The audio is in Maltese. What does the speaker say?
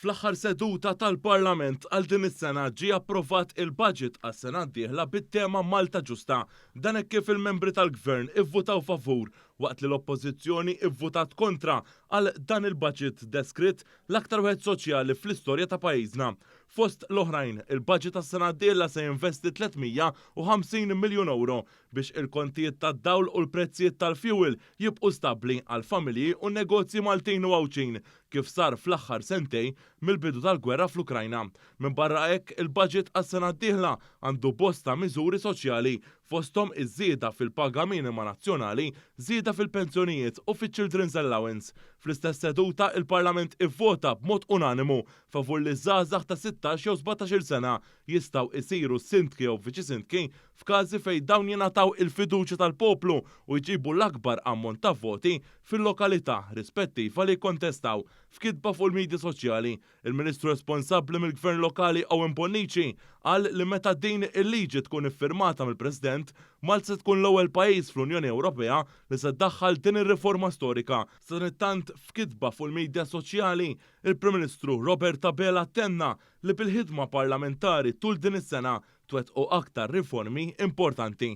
Fl-aħħar seduta tal-Parlament għal din is-sena ġie approvat il-budget għas-sena d-dieħla bit-tema Malta Ġusta. Dan hekk kif il-membri tal-Gvern ivvutaw favur waqt li l-Oppożizzjoni ivvutat kontra għal dan il-budget deskritt l-aktar wieħed soċjali fl-istorja ta' pajjiżna. Fost l-oħrajn, il-budget tas-sena d-dieħla se jinvesti 350 miljun euro biex il-kontijiet tad-dawl u l-prezzijiet tal-fuel jibqu stabbli għal familji u negozji Maltin u Għawċin kif sar fl-aħħar sentej mill-bidu tal-gwerra fl-Ukrajna. Minn barra hekk il-budget għas-sena d-dieħla għandu bosta miżuri soċjali fosthom iż-żieda fil-paga minima nazzjonali, żieda fil-pensjonijiet u fiċ-Children's Allowance. Fl-istess seduta il-Parlament ivvota b'mod unanimu favur li żgħażagħ ta' 16 jew 17-il sena jistgħu jsiru sindki jew viċi sindki f'każi fejn dawn jingħataw il-fiduċja tal-poplu u jġibu l-akbar ammont ta' voti fil-lokalità rispettiva li jkontestaw. F'kitba fuq il-medja soċjali, il-Ministru responsabbli mill-Gvern lokali Owen Bonnici qal li meta din il-liġi tkun iffirmata mill-President, Malta se tkun l-ewwel pajjiż fl-Unjoni Ewropea li se ddaħħal din ir-riforma storika. Sanittant f'kitba fuq il-medja soċjali, il-Prim Ministru Robert Abela attenna li bil-ħidma parlamentari tul din is-sena twettqu aktar riformi importanti.